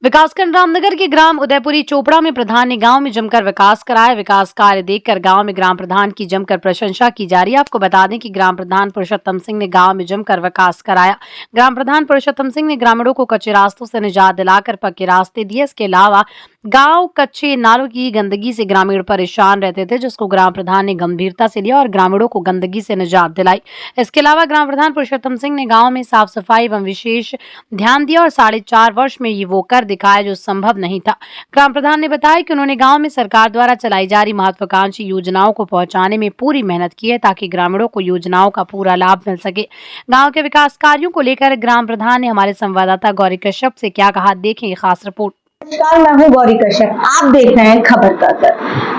विकासखंड रामनगर के ग्राम उदयपुरी चोपड़ा में प्रधान ने गांव में जमकर विकास कराया। विकास कार्य देखकर गांव में ग्राम प्रधान की जमकर प्रशंसा की जा रही है। आपको बता दें कि ग्राम प्रधान पुरुषोत्तम सिंह ने गांव में जमकर विकास कराया। ग्राम प्रधान पुरुषोत्तम सिंह ने ग्रामीणों को कच्चे रास्तों से निजात दिलाकर पक्के रास्ते दिए। इसके अलावा गांव कच्चे नालों की गंदगी से ग्रामीण परेशान रहते थे, जिसको ग्राम प्रधान ने गंभीरता से लिया और ग्रामीणों को गंदगी से निजात दिलाई। इसके अलावा ग्राम प्रधान पुरुषोत्तम सिंह ने गांव में साफ सफाई एवं विशेष ध्यान दिया और 4.5 वर्ष में ये वो कर दिखाया जो संभव नहीं था। ग्राम प्रधान ने बताया कि उन्होंने गांव में सरकार द्वारा चलाई जा रही महत्वाकांक्षी योजनाओं को पहुंचाने में पूरी मेहनत की है, ताकि ग्रामीणों को योजनाओं का पूरा लाभ मिल सके। गाँव के विकास कार्यों को लेकर ग्राम प्रधान ने हमारे संवाददाता गौरी कश्यप से क्या कहा, देखें ये खास रिपोर्ट। नमस्कार, मैं हूँ गौरी कश्यप, आप देख रहे हैं खबर का असर।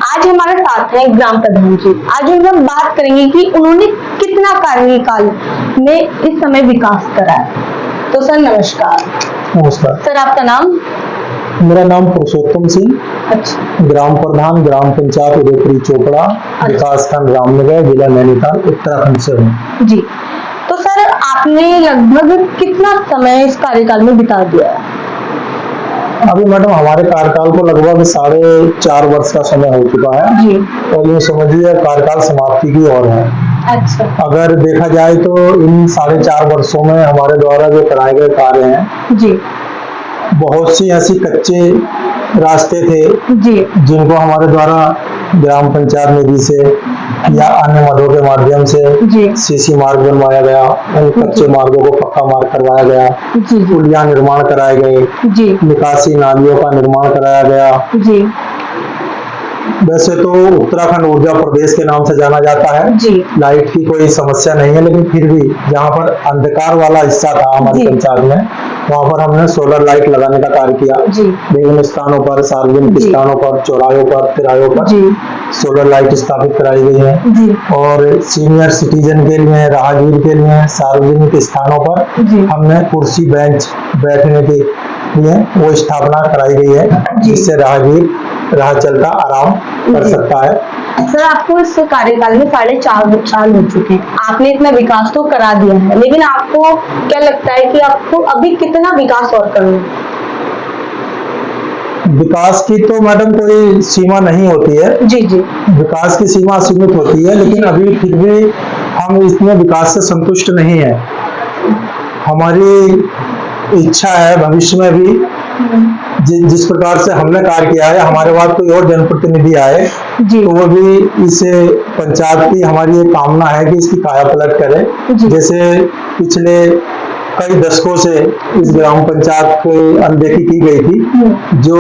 आज हमारे साथ हैं ग्राम प्रधान जी। आज हम बात करेंगे कि उन्होंने कितना कार्यकाल में इस समय विकास करा है। तो सर नमस्कार। नमस्कार सर, आपका नाम? मेरा नाम पुरुषोत्तम सिंह। अच्छा। ग्राम प्रधान ग्राम पंचायत उदयपुरी चोपड़ा, विकासखंड रामनगर, जिला नैनीताल, उत्तराखंड से हूँ जी। तो सर, आपने लगभग कितना समय इस कार्यकाल में बिता दिया है? अभी मैडम हमारे कार्यकाल को लगभग 4.5 वर्ष का समय हो चुका है जी। और ये समझिए कार्यकाल समाप्ति की ओर है। अच्छा। अगर देखा जाए तो इन 4.5 वर्षों में हमारे द्वारा जो कराए गए कार्य हैं जी, बहुत सी ऐसी कच्चे रास्ते थे जी, जिनको हमारे द्वारा ग्राम पंचायत निधि से या अन्य मदों के माध्यम से सीसी मार्ग बनवाया गया, उन कच्चे मार्गों को पक्का मार्ग करवाया गया, पुलिया निर्माण कराए गए, निकासी नालियों का निर्माण कराया गया। वैसे तो उत्तराखंड ऊर्जा प्रदेश के नाम से जाना जाता है, लाइट की कोई समस्या नहीं है, लेकिन फिर भी जहाँ पर अंधकार वाला हिस्सा था हमारी पंचायत में, वहाँ पर हमने सोलर लाइट लगाने का कार्य किया। विभिन्न स्थानों पर, सार्वजनिक स्थानों पर, चौराहों पर, तिराहों पर सोलर लाइट स्थापित कराई गई है और सीनियर सिटीजन के लिए, राहगीर के लिए सार्वजनिक स्थानों पर हमने कुर्सी बेंच बैठने के लिए वो स्थापना कराई गई है, जिससे राहगीर राह चलता आराम कर सकता है। सर, आपको इस कार्यकाल में 4.5 साल हो चुके हैं, आपने इतना विकास तो करा दिया है, लेकिन आपको क्या लगता है कि आपको अभी कितना विकास और करना है? विकास की तो मैडम कोई सीमा नहीं होती है। जी जी। विकास की सीमा सीमित होती है, लेकिन अभी फिर भी हम इसमें विकास से संतुष्ट नहीं है। हमारी इच्छा है भविष्य में भी जिस प्रकार से हमने कार्य किया है, हमारे बाद कोई और जनप्रतिनिधि आए तो वो भी इस पंचायत की हमारी एक कामना है कि इसकी काया पलट करे। जैसे पिछले कई दशकों से इस ग्राम पंचायत को अनदेखी की गई थी, जो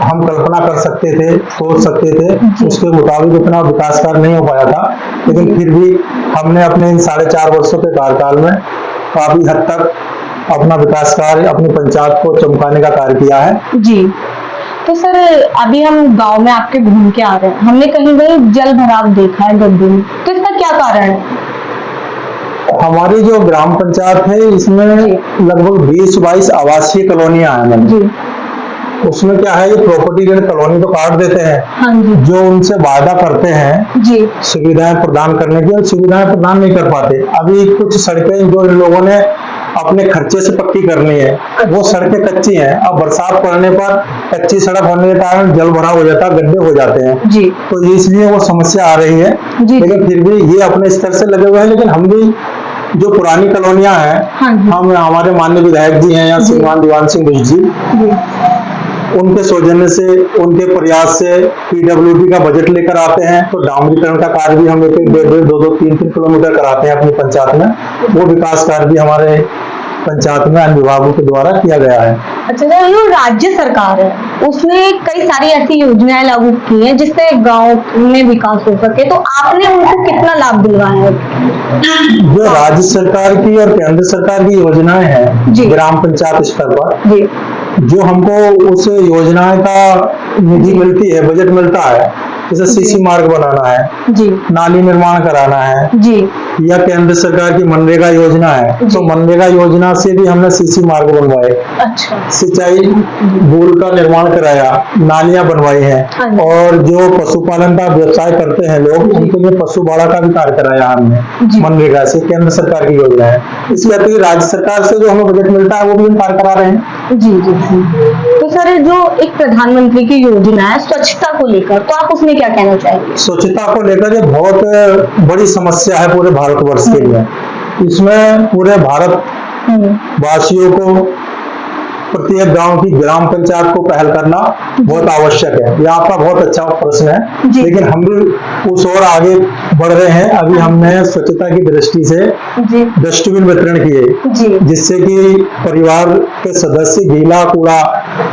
हम कल्पना कर सकते थे, सोच सकते थे, उसके मुताबिक उतना विकास कार्य नहीं हो पाया था, लेकिन फिर भी हमने अपने इन 4.5 वर्षों के कार्यकाल में काफी हद तक अपना विकास कार्य, अपनी पंचायत को चमकाने का कार्य किया है। जी। तो सर, अभी हम गांव में आपके घूम के आ रहे हैं, हमने कहीं कहीं जल भराव देखा है गड्ढे में, तो इसका क्या कारण है? हमारी जो ग्राम पंचायत है इसमें लगभग 20-22 आवासीय कॉलोनियां हैं। उसमें क्या है, ये प्रॉपर्टी ऋण कॉलोनी तो काट देते हैं, जो उनसे वादा करते हैं सुविधाएं प्रदान करने की, और सुविधाएं प्रदान नहीं कर पाते। अभी कुछ सड़कें जो इन लोगों ने अपने खर्चे से पक्की करनी है, वो सड़कें कच्ची हैं। अब बरसात पड़ने पर कच्ची सड़क होने के कारण जल भराव हो जाता है, गड्ढे हो जाते हैं, तो इसलिए वो समस्या आ रही है। लेकिन फिर भी ये अपने स्तर से लगे हुए हैं, लेकिन हम भी जो पुरानी कॉलोनियां हैं, हम हमारे माननीय विधायक जी हैं या श्रीमान दीवान सिंह बुश जी, उनके सौजन्य से, उनके प्रयास से पीडब्ल्यूडी का बजट लेकर आते हैं, तो डामरीकरण का कार्य भी हम 1-1, 2-2, 3-3 किलोमीटर कराते हैं अपनी पंचायत में। वो विकास कार्य भी हमारे पंचायत में अन्य विभागों के द्वारा किया गया है। अच्छा, जो राज्य सरकार है उसने कई सारी ऐसी योजनाएं लागू की हैं जिससे गांव में विकास हो सके, तो आपने उनको कितना लाभ दिलवाया है? जो राज्य सरकार की और केंद्र सरकार की योजनाएं हैं ग्राम पंचायत स्तर पर, जो हमको उस योजना का निधि मिलती है, बजट मिलता है, जैसे सीसी मार्ग बनाना है, नाली निर्माण कराना है, या केंद्र सरकार की मनरेगा योजना है, तो मनरेगा योजना से भी हमने सीसी मार्ग बनवाए। अच्छा। सिंचाई बोल का निर्माण कराया, नालियां बनवाई हैं, और जो पशुपालन का व्यवसाय करते हैं लोग, उनके लिए पशु बाड़ा का भी कार्य कराया हमने मनरेगा से, केंद्र सरकार की योजना है। इसके अतिरिक्त राज्य सरकार से जो हमें बजट मिलता है वो भी हम कार्य करा रहे हैं। जी जी। तो सर जो एक प्रधानमंत्री की योजना है स्वच्छता को लेकर, तो आप उसमें क्या कहना चाहेंगे? स्वच्छता को लेकर ये बहुत बड़ी समस्या है पूरे भारतवर्ष के लिए। इसमें पूरे भारत वासियों को, प्रत्येक गांव की ग्राम पंचायत को पहल करना बहुत आवश्यक है। ये आपका बहुत अच्छा प्रश्न है, लेकिन हम भी उस ओर आगे बढ़ रहे हैं। अभी हमने स्वच्छता की दृष्टि से डस्टबिन वितरण किए, जिससे कि परिवार के सदस्य गीला कूड़ा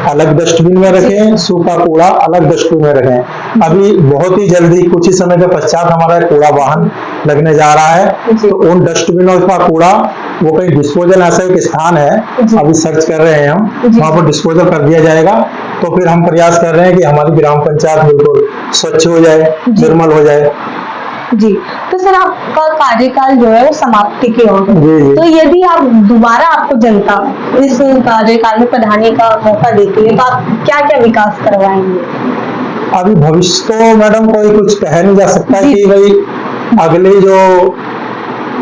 अलग डस्टबिन में रखें, सूखा कूड़ा अलग डस्टबिन में रखें। अभी बहुत ही जल्दी कुछ ही समय के पश्चात हमारा कूड़ा वाहन लगने जा रहा है, तो उन डस्टबिनों का कूड़ा वो कहीं डिस्पोजल ऐसा एक स्थान है, अभी सर्च कर रहे हैं हम, वहां पर डिस्पोजल कर दिया जाएगा। तो फिर हम प्रयास कर रहे हैं कि हमारी ग्राम पंचायत बिल्कुल स्वच्छ हो जाए, निर्मल हो जाए। जी, तो सर आपका कार्यकाल जो है वो समाप्ति की ओर है, तो यदि आप दोबारा आपको जनता इस कार्यकाल में प्रधानी का मौका देती है, तो आप क्या क्या विकास करवाएंगे? अभी भविष्य तो मैडम कोई कुछ कह नहीं जा सकता कि भाई अगले जो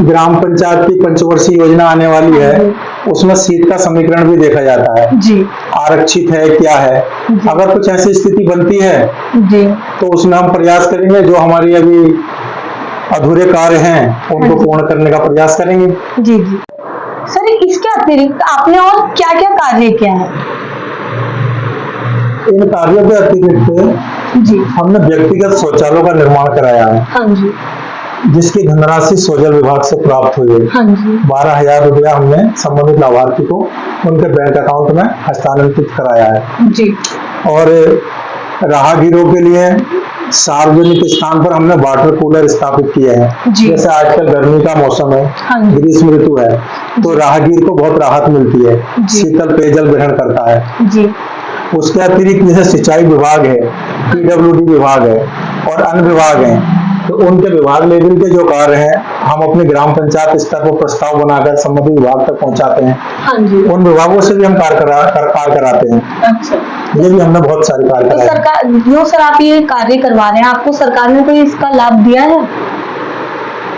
ग्राम पंचायत की पंचवर्षीय योजना आने वाली है, उसमें सीट का समीकरण भी देखा जाता है जी, आरक्षित है क्या है। अगर कुछ ऐसी स्थिति बनती है जी, तो उसमें हम प्रयास करेंगे, जो हमारी अभी अधूरे कार्य हैं उनको पूर्ण करने का प्रयास करेंगे। जी जी सर, इसके अतिरिक्त आपने और क्या क्या कार्य किया है? इन कार्यों के अतिरिक्त जी हमने व्यक्तिगत शौचालयों का निर्माण कराया है। हाँ जी, जिसकी धनराशि सोजल विभाग से प्राप्त हुई है। हाँ जी, 12,000 रुपया हमने संबंधित लाभार्थी को उनके बैंक अकाउंट में हस्तांतरित कराया है जी। और राहगीरों के लिए सार्वजनिक स्थान पर हमने वाटर कूलर स्थापित किए हैं। जैसे आजकल गर्मी का मौसम है, हाँ ग्रीष्म ऋतु है, तो राहगीर को बहुत राहत मिलती है, शीतल पेयजल ग्रहण करता है जी। उसके अतिरिक्त जैसे सिंचाई विभाग है, PWD विभाग है और अन्य विभाग हैं, तो उनके विभाग लेवल के जो कार्य हैं हम अपने ग्राम पंचायत स्तर पर प्रस्ताव बनाकर संबंधित विभाग तक पहुंचाते हैं। हाँ जी, उन विभागों से भी हम कार्य कराते हैं। अच्छा, ये भी हमने बहुत सारे कार्य कराए। तो सरकार जो सर आप ये कार्य करवा रहे हैं, आपको सरकार ने कोई इसका लाभ दिया है?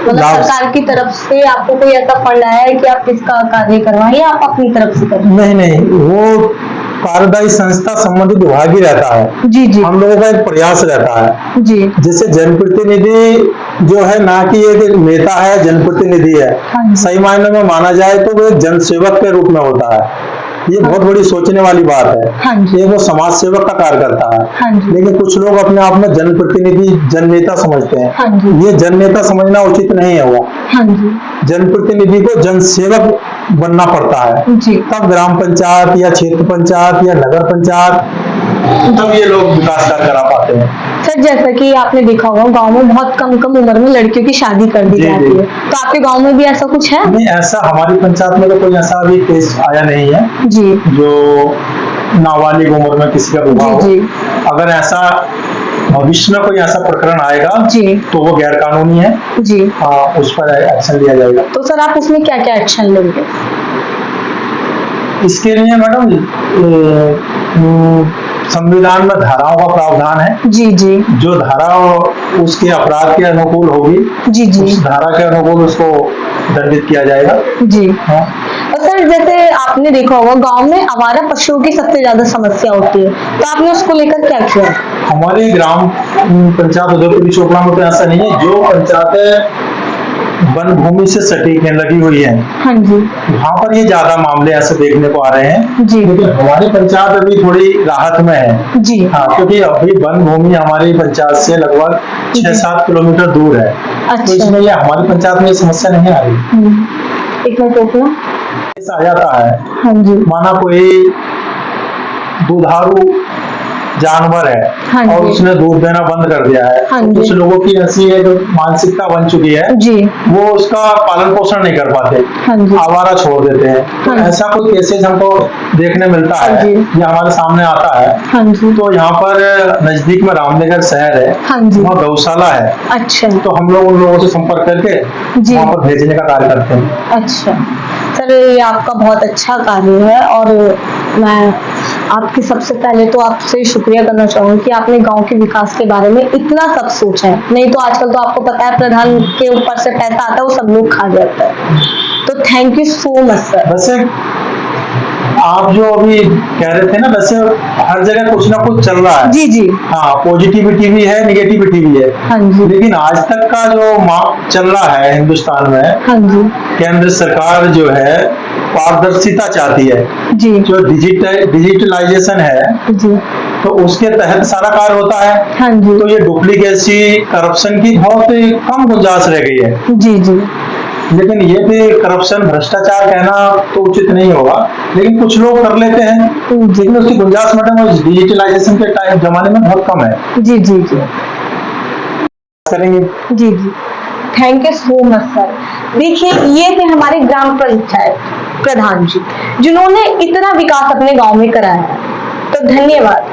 मतलब सरकार की तरफ से आपको कोई ऐसा फंड आया है कि आप इसका कार्य करवाएं या आप अपनी तरफ से करें? नहीं, वो कार्यदायी संस्था संबंधित विभाग ही रहता है जी जी। हम लोगों का एक प्रयास रहता है जी, जैसे जनप्रतिनिधि जो है ना कि एक नेता है, जनप्रतिनिधि है। हाँ, सही मायने में माना जाए तो वो एक जनसेवक के रूप में होता है। ये बहुत बड़ी सोचने वाली बात है। हाँ, ये वो समाज सेवक का कार्य करता है। हाँ, लेकिन कुछ लोग अपने आप में जनप्रतिनिधि, जननेता समझते हैं। हाँ, ये जननेता समझना उचित नहीं है। वो हाँ, जनप्रतिनिधि को जनसेवक बनना पड़ता है जी। तब ग्राम पंचायत या क्षेत्र पंचायत या नगर पंचायत तब ये लोग विकास कार्य करा पाते हैं। सर जैसा कि आपने देखा होगा गांव में बहुत कम उम्र में लड़कियों की शादी कर दी जाती है, तो आपके गांव में भी ऐसा कुछ है? नहीं, ऐसा हमारी पंचायत में तो कोई ऐसा अभी केस आया नहीं है जी, जो नाबालिग उम्र में किसी का विवाह हो। अगर ऐसा भविष्य में कोई ऐसा प्रकरण आएगा जी, तो वो गैर कानूनी है जी। हाँ, उस पर एक्शन लिया जाएगा। तो सर आप उसमें क्या क्या एक्शन लेंगे? इसके लिए मैडम संविधान में धाराओं का प्रावधान है जी जी, जो धारा उसके अपराध के अनुकूल होगी जी जी, उस धारा के अनुकूल उसको दंडित किया जाएगा जी। हाँ, सर जैसे आपने देखा होगा गांव में आवारा पशुओं की सबसे ज्यादा समस्या होती है, तो आपने उसको लेकर क्या किया? हमारे ग्राम पंचायत उदयपुरी चोपड़ा में तो ऐसा नहीं है। जो पंचायत वन भूमि से सटीक लगी हुई है, हाँ जी, वहाँ पर ये ज्यादा मामले ऐसे देखने को आ रहे हैं जी। लेकिन हमारी पंचायत अभी थोड़ी राहत में है जी। हाँ, क्योंकि अभी वन भूमि हमारी पंचायत से लगभग 6-7 किलोमीटर दूर है। अच्छा। तो इसमें ये हमारी पंचायत में समस्या नहीं आ रही। एक मिनट ऐसा आ जाता है हाँ जी, माना कोई दुधारू जानवर है हाँ, और उसने दूध देना बंद कर दिया है। हाँ, तो कुछ लोगों की ऐसी है जो मानसिकता बन चुकी है जी, वो उसका पालन पोषण नहीं कर पाते, हाँ, आवारा छोड़ देते हैं। हाँ, तो ऐसा कोई केसेज हमको देखने मिलता है, ये हमारे सामने आता है। हाँ, तो यहाँ पर नजदीक में रामनगर शहर है, हाँ, वहाँ गौशाला है। अच्छा, तो हम लोग उन लोगों से संपर्क करके वहाँ पर भेजने का कार्य करते हैं। अच्छा सर, ये आपका बहुत अच्छा कार्य है और मैं आपकी सबसे पहले तो आपसे शुक्रिया करना चाहूंगी कि आपने गांव के विकास के बारे में इतना सब सोचा है। नहीं तो आजकल तो आपको पता है प्रधान के ऊपर से पैसा आता है वो सब लोग खा जाता है। तो thank you so much sir. वैसे आप जो अभी कह रहे थे ना, वैसे हर जगह कुछ ना कुछ चल रहा है। जी जी। हाँ, पॉजिटिविटी भी है, निगेटिविटी भी है। हाँ जी। लेकिन आज तक का जो मार्ग चल रहा है हिंदुस्तान में, हाँ जी। केंद्र सरकार जो है पारदर्शिता चाहती है। जी जो डिजिटलाइजेशन है, जी। तो उसके तहत सारा कार्य होता है। हाँ जी। तो ये डुप्लीकेसी, करप्शन की बहुत कम गुंजाइश रह गई है। जी जी। लेकिन ये भी करप्शन, भ्रष्टाचार कहना तो उचित नहीं होगा, लेकिन कुछ लोग कर लेते हैं, लेकिन उसकी गुंजाइश मैडम डिजिटलाइजेशन के टाइम जमाने में बहुत कम है। जी जी जी। करेंगे। जी जी। Thank you so much sir. देखिए, ये थे हमारे ग्राम पंचायत प्रधान जी, जिन्होंने इतना विकास अपने गांव में कराया है। तो धन्यवाद।